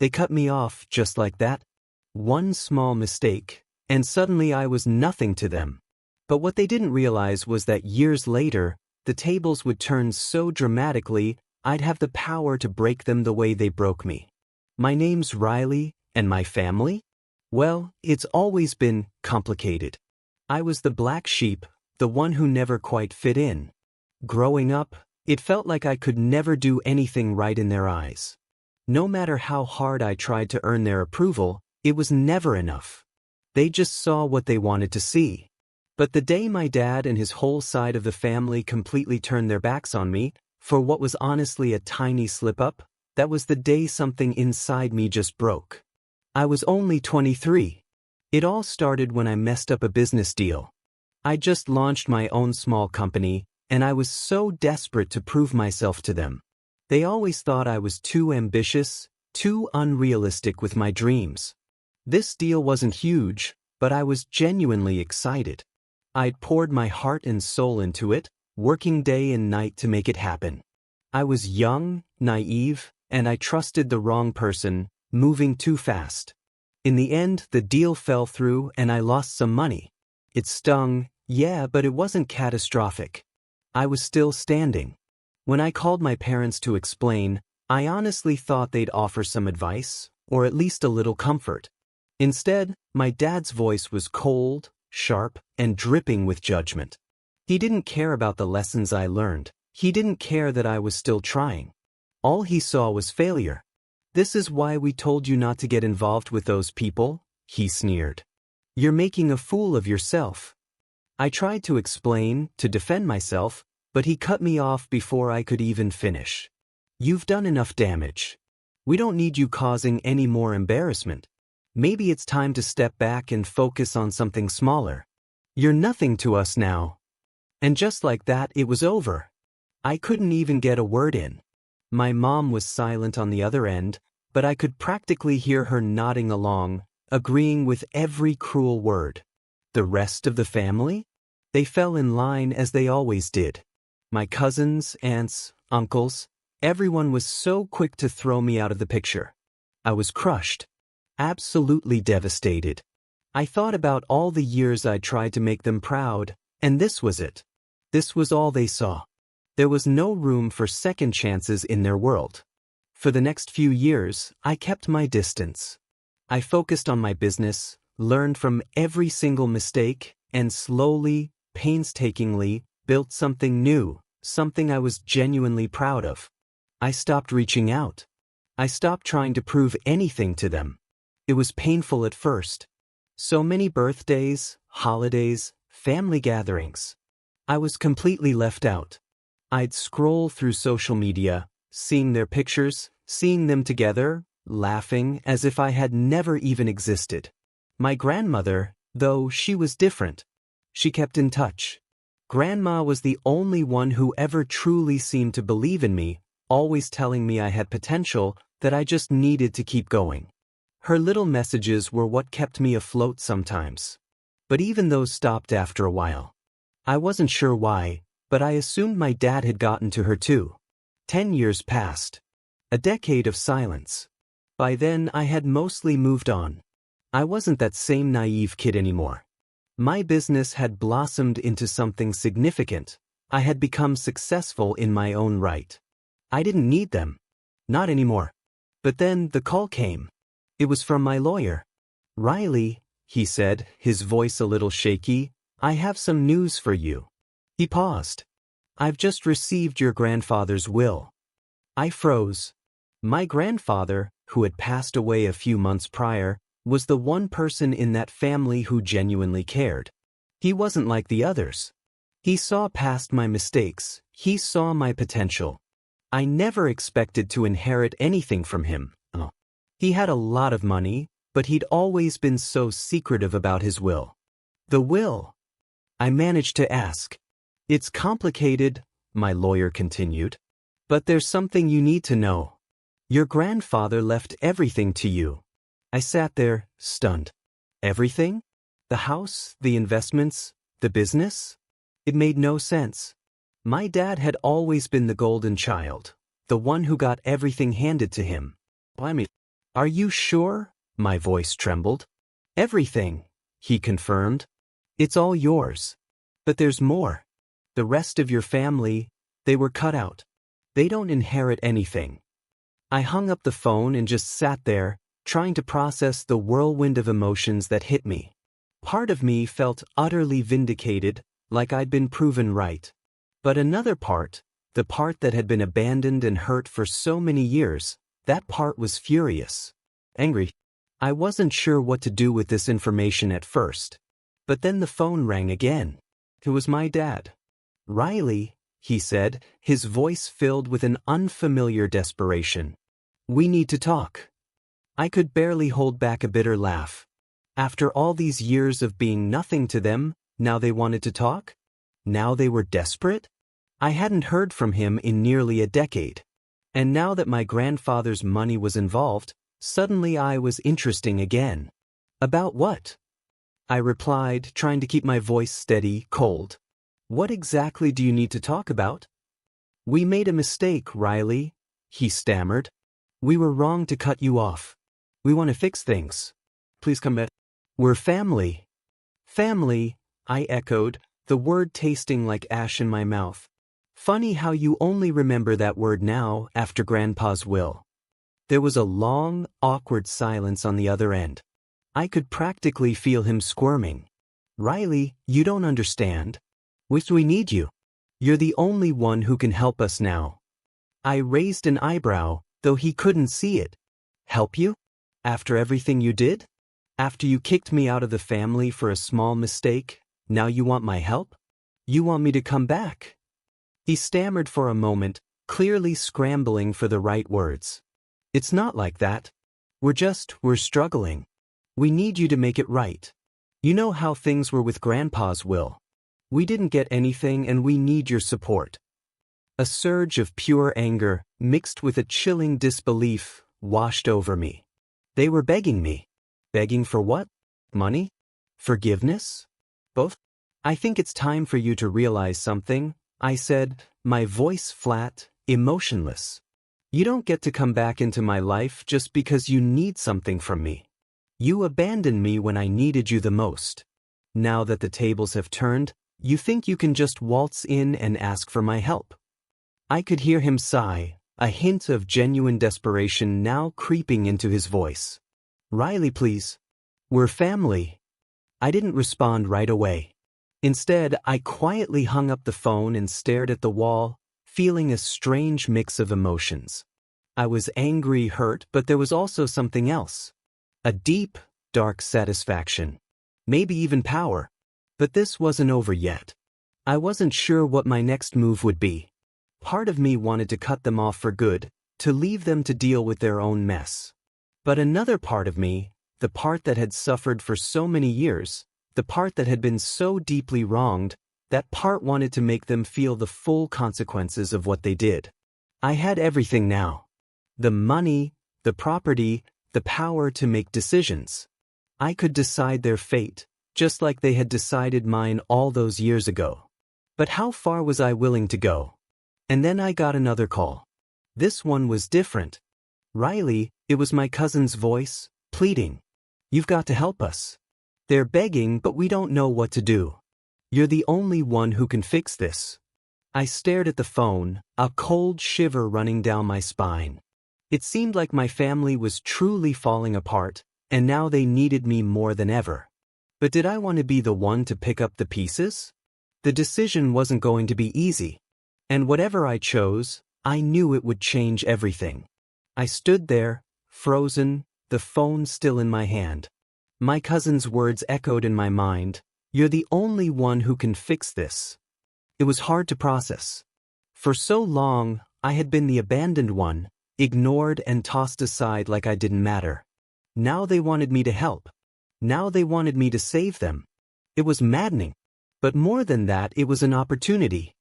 They cut me off just like that. One small mistake, and suddenly I was nothing to them. But what they didn't realize was that years later, the tables would turn so dramatically, I'd have the power to break them the way they broke me. My name's Riley, and my family? Well, it's always been complicated. I was the black sheep, the one who never quite fit in. Growing up, it felt like I could never do anything right in their eyes. No matter how hard I tried to earn their approval, it was never enough. They just saw what they wanted to see. But the day my dad and his whole side of the family completely turned their backs on me, for what was honestly a tiny slip-up, that was the day something inside me just broke. I was only 23. It all started when I messed up a business deal. I just launched my own small company, and I was so desperate to prove myself to them. They always thought I was too ambitious, too unrealistic with my dreams. This deal wasn't huge, but I was genuinely excited. I'd poured my heart and soul into it, working day and night to make it happen. I was young, naive, and I trusted the wrong person, moving too fast. In the end, the deal fell through and I lost some money. It stung, yeah, but it wasn't catastrophic. I was still standing. When I called my parents to explain, I honestly thought they'd offer some advice, or at least a little comfort. Instead, my dad's voice was cold, sharp, and dripping with judgment. He didn't care about the lessons I learned. He didn't care that I was still trying. All he saw was failure. "This is why we told you not to get involved with those people," he sneered. "You're making a fool of yourself." I tried to explain, to defend myself, but he cut me off before I could even finish. "You've done enough damage. We don't need you causing any more embarrassment. Maybe it's time to step back and focus on something smaller. You're nothing to us now." And just like that, it was over. I couldn't even get a word in. My mom was silent on the other end, but I could practically hear her nodding along, agreeing with every cruel word. The rest of the family? They fell in line as they always did. My cousins, aunts, uncles, everyone was so quick to throw me out of the picture. I was crushed, absolutely devastated. I thought about all the years I tried to make them proud, and this was it. This was all they saw. There was no room for second chances in their world. For the next few years, I kept my distance. I focused on my business, learned from every single mistake, and slowly, painstakingly, built something new, something I was genuinely proud of. I stopped reaching out. I stopped trying to prove anything to them. It was painful at first. So many birthdays, holidays, family gatherings. I was completely left out. I'd scroll through social media, seeing their pictures, seeing them together, laughing as if I had never even existed. My grandmother, though, she was different. She kept in touch. Grandma was the only one who ever truly seemed to believe in me, always telling me I had potential, that I just needed to keep going. Her little messages were what kept me afloat sometimes. But even those stopped after a while. I wasn't sure why, but I assumed my dad had gotten to her too. 10 years passed. A decade of silence. By then, I had mostly moved on. I wasn't that same naive kid anymore. My business had blossomed into something significant. I had become successful in my own right. I didn't need them. Not anymore. But then the call came. It was from my lawyer. "Riley," he said, his voice a little shaky, "I have some news for you." He paused. "I've just received your grandfather's will." I froze. My grandfather, who had passed away a few months prior, was the one person in that family who genuinely cared. He wasn't like the others. He saw past my mistakes. He saw my potential. I never expected to inherit anything from him. He had a lot of money, but he'd always been so secretive about his will. "The will?" I managed to ask. "It's complicated," my lawyer continued. "But there's something you need to know. Your grandfather left everything to you." I sat there, stunned. Everything? The house, the investments, the business? It made no sense. My dad had always been the golden child, the one who got everything handed to him. Are you sure? My voice trembled. Everything, he confirmed. It's all yours. But there's more. The rest of your family, they were cut out. They don't inherit anything. I hung up the phone and just sat there, trying to process the whirlwind of emotions that hit me. Part of me felt utterly vindicated, like I'd been proven right. But another part, the part that had been abandoned and hurt for so many years, that part was furious. Angry. I wasn't sure what to do with this information at first. But then the phone rang again. It was my dad. Riley, he said, his voice filled with an unfamiliar desperation. We need to talk. I could barely hold back a bitter laugh. After all these years of being nothing to them, now they wanted to talk? Now they were desperate? I hadn't heard from him in nearly a decade. And now that my grandfather's money was involved, suddenly I was interesting again. About what? I replied, trying to keep my voice steady, cold. What exactly do you need to talk about? We made a mistake, Riley, he stammered. We were wrong to cut you off. We want to fix things. Please come back. We're family. Family, I echoed, the word tasting like ash in my mouth. Funny how you only remember that word now after Grandpa's will. There was a long, awkward silence on the other end. I could practically feel him squirming. Riley, you don't understand. We need you. You're the only one who can help us now. I raised an eyebrow, though he couldn't see it. Help you? After everything you did? After you kicked me out of the family for a small mistake, now you want my help? You want me to come back? He stammered for a moment, clearly scrambling for the right words. It's not like that. We're struggling. We need you to make it right. You know how things were with Grandpa's will. We didn't get anything and we need your support. A surge of pure anger, mixed with a chilling disbelief, washed over me. They were begging me. Begging for what? Money? Forgiveness? Both? I think it's time for you to realize something, I said, my voice flat, emotionless. You don't get to come back into my life just because you need something from me. You abandoned me when I needed you the most. Now that the tables have turned, you think you can just waltz in and ask for my help. I could hear him sigh, a hint of genuine desperation now creeping into his voice. Riley, please. We're family. I didn't respond right away. Instead, I quietly hung up the phone and stared at the wall, feeling a strange mix of emotions. I was angry, hurt, but there was also something else. A deep, dark satisfaction. Maybe even power. But this wasn't over yet. I wasn't sure what my next move would be. Part of me wanted to cut them off for good, to leave them to deal with their own mess. But another part of me, the part that had suffered for so many years, the part that had been so deeply wronged, that part wanted to make them feel the full consequences of what they did. I had everything now. The money, the property, the power to make decisions. I could decide their fate, just like they had decided mine all those years ago. But how far was I willing to go? And then I got another call. This one was different. Riley, it was my cousin's voice, pleading. You've got to help us. They're begging, but we don't know what to do. You're the only one who can fix this. I stared at the phone, a cold shiver running down my spine. It seemed like my family was truly falling apart, and now they needed me more than ever. But did I want to be the one to pick up the pieces? The decision wasn't going to be easy. And whatever I chose, I knew it would change everything. I stood there, frozen, the phone still in my hand. My cousin's words echoed in my mind. You're the only one who can fix this. It was hard to process. For so long, I had been the abandoned one, ignored and tossed aside like I didn't matter. Now they wanted me to help. Now they wanted me to save them. It was maddening. But more than that, it was an opportunity.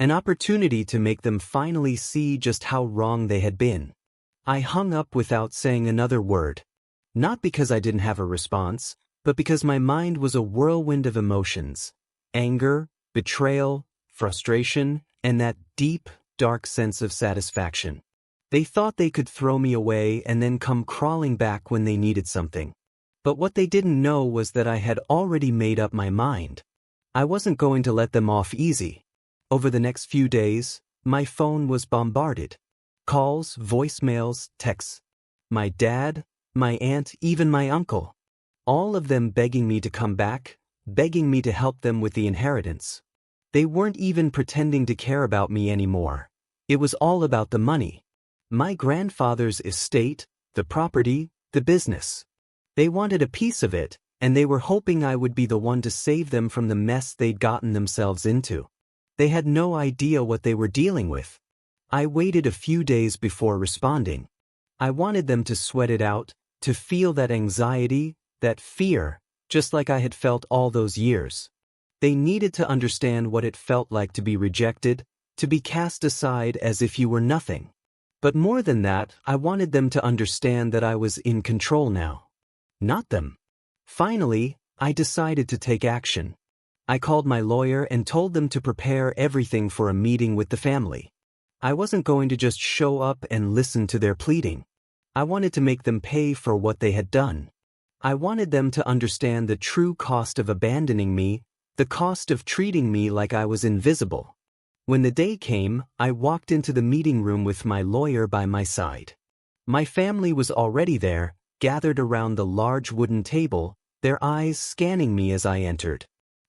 An opportunity to make them finally see just how wrong they had been. I hung up without saying another word. Not because I didn't have a response, but because my mind was a whirlwind of emotions. Anger, betrayal, frustration, and that deep, dark sense of satisfaction. They thought they could throw me away and then come crawling back when they needed something. But what they didn't know was that I had already made up my mind. I wasn't going to let them off easy. Over the next few days, my phone was bombarded. Calls, voicemails, texts. My dad, my aunt, even my uncle. All of them begging me to come back, begging me to help them with the inheritance. They weren't even pretending to care about me anymore. It was all about the money. My grandfather's estate, the property, the business. They wanted a piece of it, and they were hoping I would be the one to save them from the mess they'd gotten themselves into. They had no idea what they were dealing with. I waited a few days before responding. I wanted them to sweat it out, to feel that anxiety, that fear, just like I had felt all those years. They needed to understand what it felt like to be rejected, to be cast aside as if you were nothing. But more than that, I wanted them to understand that I was in control now. Not them. Finally, I decided to take action. I called my lawyer and told them to prepare everything for a meeting with the family. I wasn't going to just show up and listen to their pleading. I wanted to make them pay for what they had done. I wanted them to understand the true cost of abandoning me, the cost of treating me like I was invisible. When the day came, I walked into the meeting room with my lawyer by my side. My family was already there, gathered around the large wooden table, their eyes scanning me as I entered.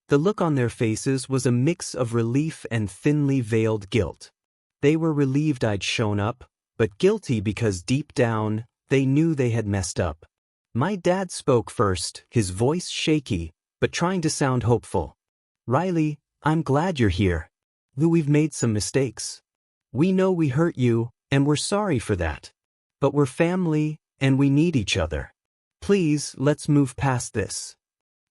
The look on their faces was a mix of relief and thinly veiled guilt. They were relieved I'd shown up, but guilty because deep down, they knew they had messed up. My dad spoke first, his voice shaky, but trying to sound hopeful. "Riley, I'm glad you're here. We've made some mistakes. We know we hurt you, and we're sorry for that. But we're family, and we need each other. Please, let's move past this."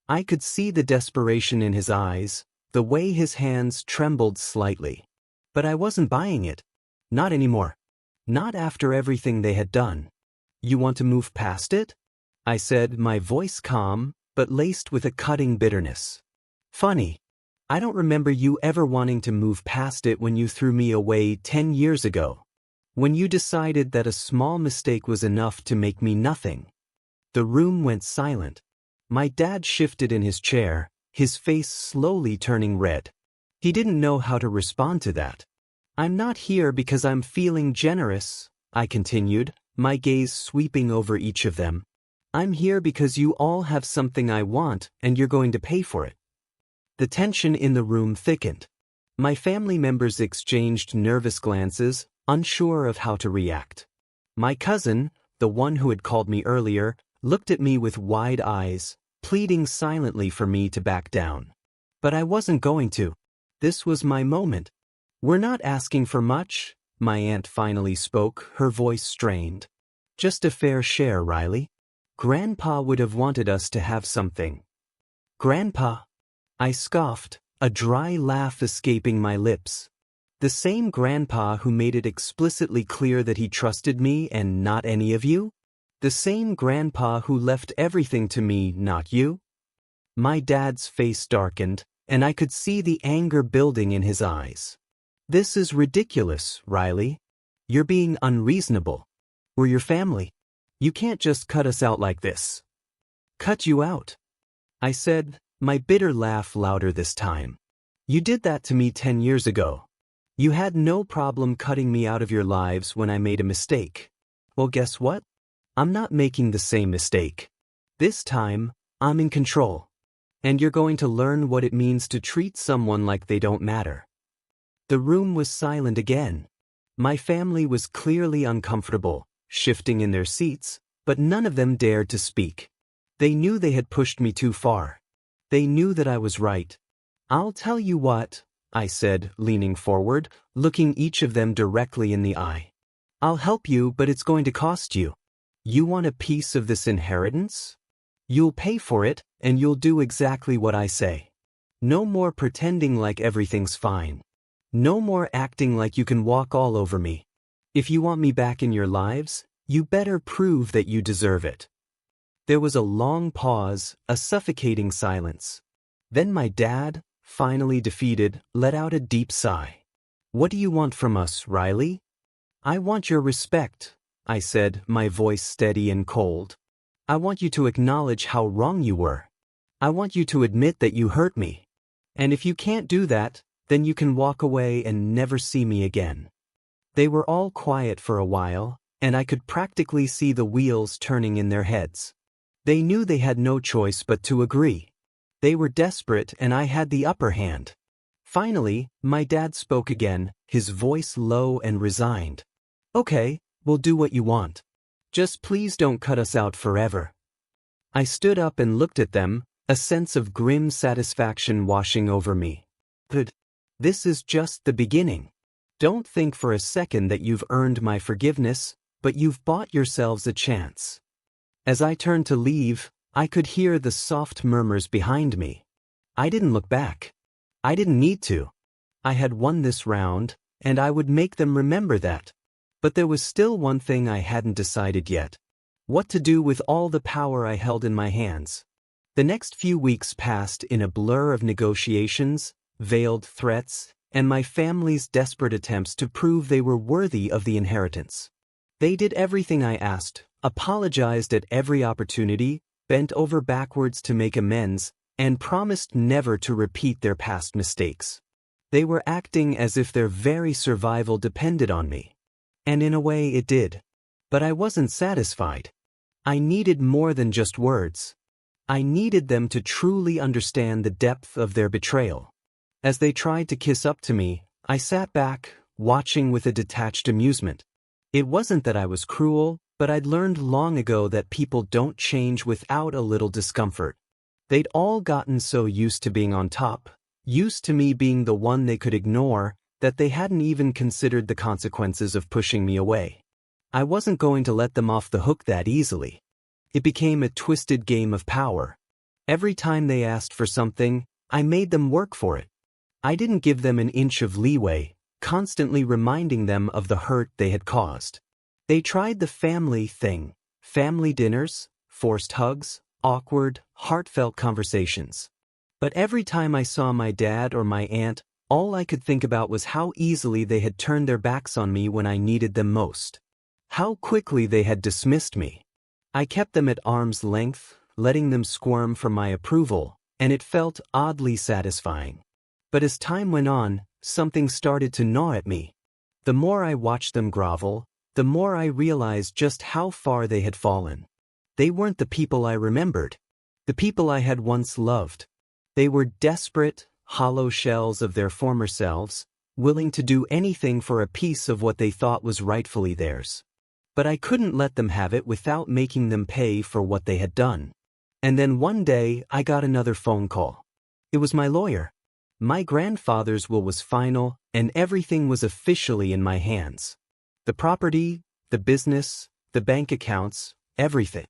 I could see the desperation in his eyes, the way his hands trembled slightly. But I wasn't buying it. Not anymore. Not after everything they had done. "You want to move past it?" I said, my voice calm, but laced with a cutting bitterness. "Funny. I don't remember you ever wanting to move past it when you threw me away 10 years ago. When you decided that a small mistake was enough to make me nothing." The room went silent. My dad shifted in his chair, his face slowly turning red. He didn't know how to respond to that. "I'm not here because I'm feeling generous," I continued, my gaze sweeping over each of them. "I'm here because you all have something I want and you're going to pay for it." The tension in the room thickened. My family members exchanged nervous glances, unsure of how to react. My cousin, the one who had called me earlier, looked at me with wide eyes, pleading silently for me to back down. But I wasn't going to. This was my moment. "We're not asking for much," my aunt finally spoke, her voice strained. "Just a fair share, Riley. Grandpa would have wanted us to have something." "Grandpa?" I scoffed, a dry laugh escaping my lips. "The same grandpa who made it explicitly clear that he trusted me and not any of you? The same grandpa who left everything to me, not you?" My dad's face darkened, and I could see the anger building in his eyes. "This is ridiculous, Riley. You're being unreasonable. We're your family. You can't just cut us out like this." "Cut you out?" I said, my bitter laugh louder this time. "You did that to me 10 years ago. You had no problem cutting me out of your lives when I made a mistake. Well, guess what? I'm not making the same mistake. This time, I'm in control. And you're going to learn what it means to treat someone like they don't matter." The room was silent again. My family was clearly uncomfortable, shifting in their seats, but none of them dared to speak. They knew they had pushed me too far. They knew that I was right. "I'll tell you what," I said, leaning forward, looking each of them directly in the eye. "I'll help you, but it's going to cost you. You want a piece of this inheritance? You'll pay for it, and you'll do exactly what I say. No more pretending like everything's fine. No more acting like you can walk all over me. If you want me back in your lives, you better prove that you deserve it." There was a long pause, a suffocating silence. Then my dad, finally defeated, let out a deep sigh. "What do you want from us, Riley?" "I want your respect," I said, my voice steady and cold. "I want you to acknowledge how wrong you were. I want you to admit that you hurt me. And if you can't do that, then you can walk away and never see me again." They were all quiet for a while, and I could practically see the wheels turning in their heads. They knew they had no choice but to agree. They were desperate and I had the upper hand. Finally, my dad spoke again, his voice low and resigned. "Okay, we'll do what you want. Just please don't cut us out forever." I stood up and looked at them, a sense of grim satisfaction washing over me. "Good. This is just the beginning. Don't think for a second that you've earned my forgiveness, but you've bought yourselves a chance." As I turned to leave, I could hear the soft murmurs behind me. I didn't look back. I didn't need to. I had won this round, and I would make them remember that. But there was still one thing I hadn't decided yet. What to do with all the power I held in my hands. The next few weeks passed in a blur of negotiations, veiled threats, and my family's desperate attempts to prove they were worthy of the inheritance. They did everything I asked, apologized at every opportunity, bent over backwards to make amends, and promised never to repeat their past mistakes. They were acting as if their very survival depended on me. And in a way it did. But I wasn't satisfied. I needed more than just words. I needed them to truly understand the depth of their betrayal. As they tried to kiss up to me, I sat back, watching with a detached amusement. It wasn't that I was cruel, but I'd learned long ago that people don't change without a little discomfort. They'd all gotten so used to being on top, used to me being the one they could ignore, that they hadn't even considered the consequences of pushing me away. I wasn't going to let them off the hook that easily. It became a twisted game of power. Every time they asked for something, I made them work for it. I didn't give them an inch of leeway, constantly reminding them of the hurt they had caused. They tried the family thing, family dinners, forced hugs, awkward, heartfelt conversations. But every time I saw my dad or my aunt, all I could think about was how easily they had turned their backs on me when I needed them most. How quickly they had dismissed me. I kept them at arm's length, letting them squirm for my approval, and it felt oddly satisfying. But as time went on, something started to gnaw at me. The more I watched them grovel, the more I realized just how far they had fallen. They weren't the people I remembered, the people I had once loved. They were desperate, hollow shells of their former selves, willing to do anything for a piece of what they thought was rightfully theirs. But I couldn't let them have it without making them pay for what they had done. And then one day, I got another phone call. It was my lawyer. My grandfather's will was final, and everything was officially in my hands. The property, the business, the bank accounts, everything.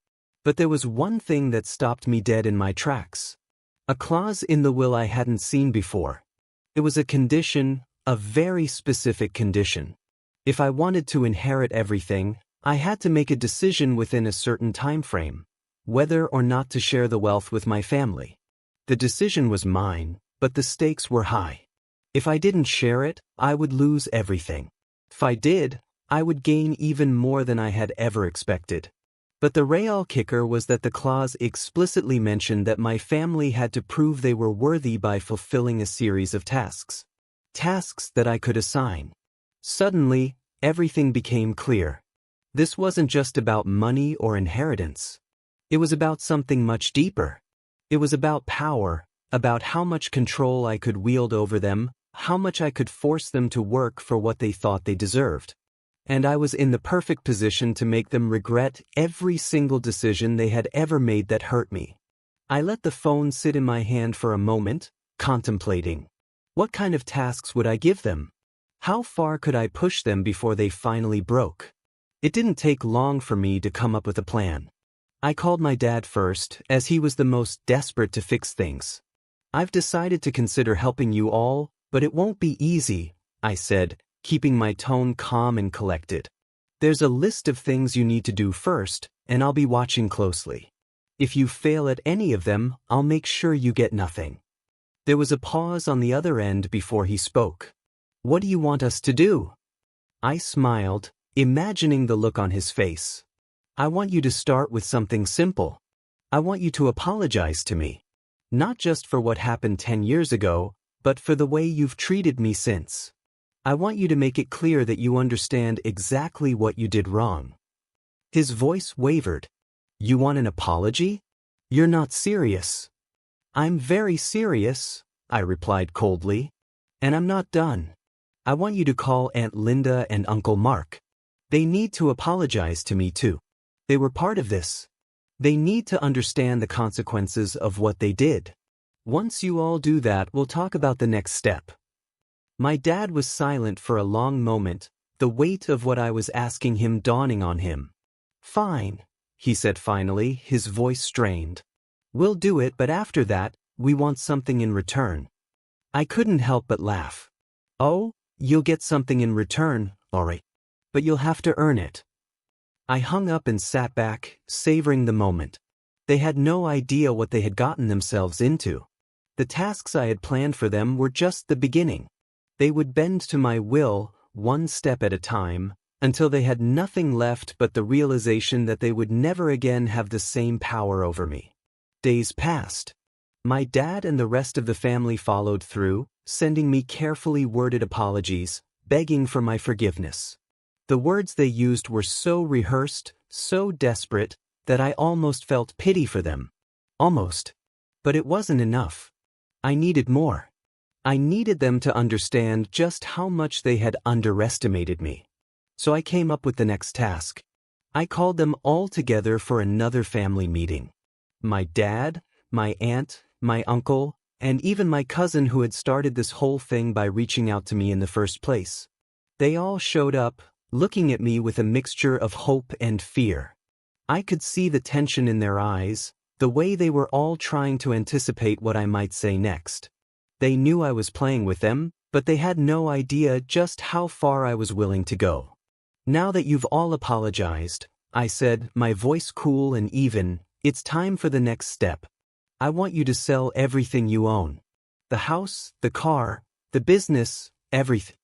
But there was one thing that stopped me dead in my tracks. A clause in the will I hadn't seen before. It was a condition, a very specific condition. If I wanted to inherit everything, I had to make a decision within a certain time frame, whether or not to share the wealth with my family. The decision was mine, but the stakes were high. If I didn't share it, I would lose everything. If I did, I would gain even more than I had ever expected. But the real kicker was that the clause explicitly mentioned that my family had to prove they were worthy by fulfilling a series of tasks. Tasks that I could assign. Suddenly, everything became clear. This wasn't just about money or inheritance. It was about something much deeper. It was about power, about how much control I could wield over them, how much I could force them to work for what they thought they deserved. And I was in the perfect position to make them regret every single decision they had ever made that hurt me. I let the phone sit in my hand for a moment, contemplating. What kind of tasks would I give them? How far could I push them before they finally broke? It didn't take long for me to come up with a plan. I called my dad first, as he was the most desperate to fix things. "I've decided to consider helping you all, but it won't be easy," I said, keeping my tone calm and collected. "There's a list of things you need to do first, and I'll be watching closely. If you fail at any of them, I'll make sure you get nothing." There was a pause on the other end before he spoke. "What do you want us to do?" I smiled, imagining the look on his face. I want you to start with something simple. I want you to apologize to me. Not just for what happened 10 years ago, but for the way you've treated me since. I want you to make it clear that you understand exactly what you did wrong. His voice wavered. You want an apology? You're not serious. I'm very serious, I replied coldly. And I'm not done. I want you to call Aunt Linda and Uncle Mark. They need to apologize to me too. They were part of this. They need to understand the consequences of what they did. Once you all do that, we'll talk about the next step. My dad was silent for a long moment, the weight of what I was asking him dawning on him. Fine, he said finally, his voice strained. We'll do it, but after that, we want something in return. I couldn't help but laugh. Oh, you'll get something in return, all right. But you'll have to earn it. I hung up and sat back, savoring the moment. They had no idea what they had gotten themselves into. The tasks I had planned for them were just the beginning. They would bend to my will, one step at a time, until they had nothing left but the realization that they would never again have the same power over me. Days passed. My dad and the rest of the family followed through, sending me carefully worded apologies, begging for my forgiveness. The words they used were so rehearsed, so desperate, that I almost felt pity for them. Almost. But it wasn't enough. I needed more. I needed them to understand just how much they had underestimated me. So I came up with the next task. I called them all together for another family meeting. My dad, my aunt, my uncle, and even my cousin who had started this whole thing by reaching out to me in the first place. They all showed up, looking at me with a mixture of hope and fear. I could see the tension in their eyes, the way they were all trying to anticipate what I might say next. They knew I was playing with them, but they had no idea just how far I was willing to go. Now that you've all apologized, I said, my voice cool and even, it's time for the next step. I want you to sell everything you own. The house, the car, the business, everything.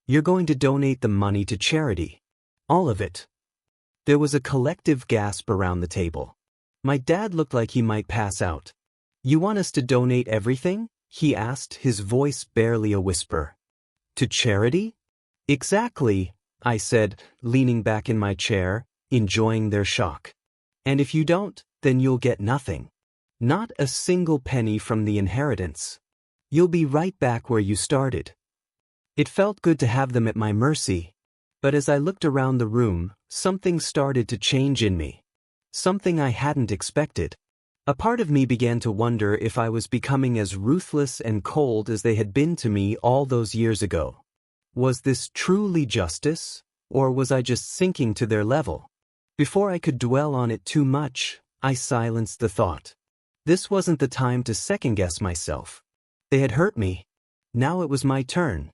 You're going to donate the money to charity. All of it. There was a collective gasp around the table. My dad looked like he might pass out. You want us to donate everything? He asked, his voice barely a whisper. To charity? Exactly, I said, leaning back in my chair, enjoying their shock. And if you don't, then you'll get nothing. Not a single penny from the inheritance. You'll be right back where you started. It felt good to have them at my mercy. But as I looked around the room, something started to change in me. Something I hadn't expected. A part of me began to wonder if I was becoming as ruthless and cold as they had been to me all those years ago. Was this truly justice, or was I just sinking to their level? Before I could dwell on it too much, I silenced the thought. This wasn't the time to second-guess myself. They had hurt me. Now it was my turn.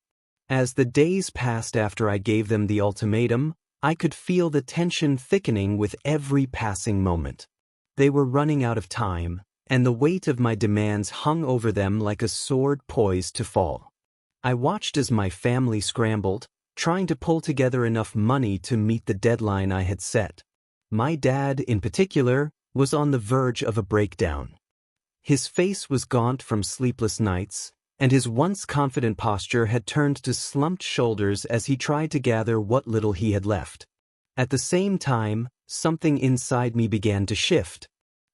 As the days passed after I gave them the ultimatum, I could feel the tension thickening with every passing moment. They were running out of time, and the weight of my demands hung over them like a sword poised to fall. I watched as my family scrambled, trying to pull together enough money to meet the deadline I had set. My dad, in particular, was on the verge of a breakdown. His face was gaunt from sleepless nights, and his once confident posture had turned to slumped shoulders as he tried to gather what little he had left. At the same time, something inside me began to shift.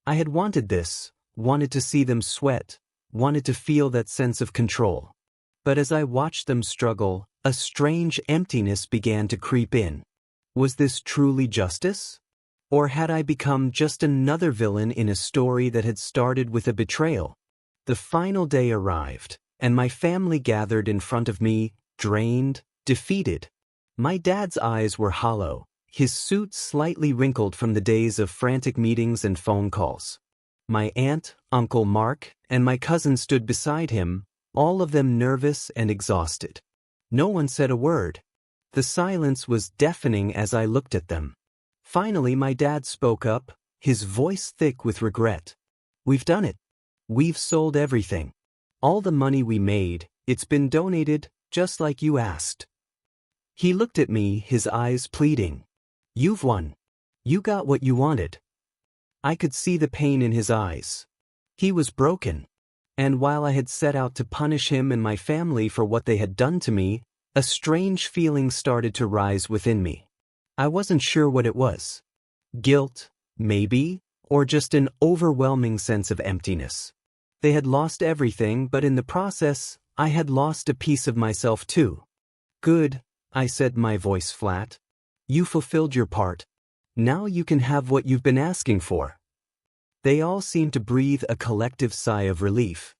I had wanted this, wanted to see them sweat, wanted to feel that sense of control. But as I watched them struggle, a strange emptiness began to creep in. Was this truly justice? Or had I become just another villain in a story that had started with a betrayal? The final day arrived, and my family gathered in front of me, drained, defeated. My dad's eyes were hollow, his suit slightly wrinkled from the days of frantic meetings and phone calls. My aunt, Uncle Mark, and my cousin stood beside him, all of them nervous and exhausted. No one said a word. The silence was deafening as I looked at them. Finally, my dad spoke up, his voice thick with regret. We've done it. We've sold everything. All the money we made, it's been donated, just like you asked. He looked at me, his eyes pleading. You've won. You got what you wanted. I could see the pain in his eyes. He was broken. And while I had set out to punish him and my family for what they had done to me, a strange feeling started to rise within me. I wasn't sure what it was. Guilt, maybe, or just an overwhelming sense of emptiness. They had lost everything, but in the process, I had lost a piece of myself too. Good, I said, my voice flat. You fulfilled your part. Now you can have what you've been asking for. They all seemed to breathe a collective sigh of relief.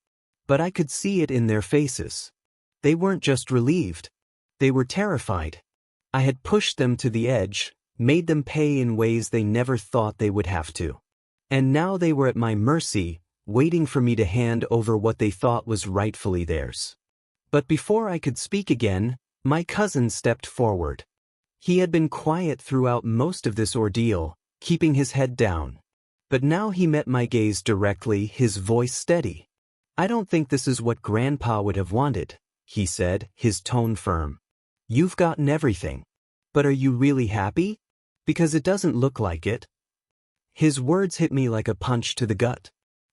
But I could see it in their faces. They weren't just relieved. They were terrified. I had pushed them to the edge, made them pay in ways they never thought they would have to. And now they were at my mercy, waiting for me to hand over what they thought was rightfully theirs. But before I could speak again, my cousin stepped forward. He had been quiet throughout most of this ordeal, keeping his head down. But now he met my gaze directly, his voice steady. I don't think this is what Grandpa would have wanted, he said, his tone firm. You've gotten everything. But are you really happy? Because it doesn't look like it. His words hit me like a punch to the gut.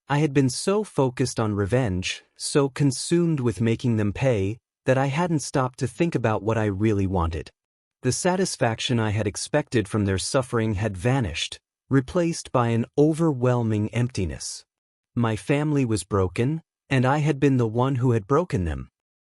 I had been so focused on revenge, so consumed with making them pay, that I hadn't stopped to think about what I really wanted. The satisfaction I had expected from their suffering had vanished, replaced by an overwhelming emptiness. My family was broken, and I had been the one who had broken them.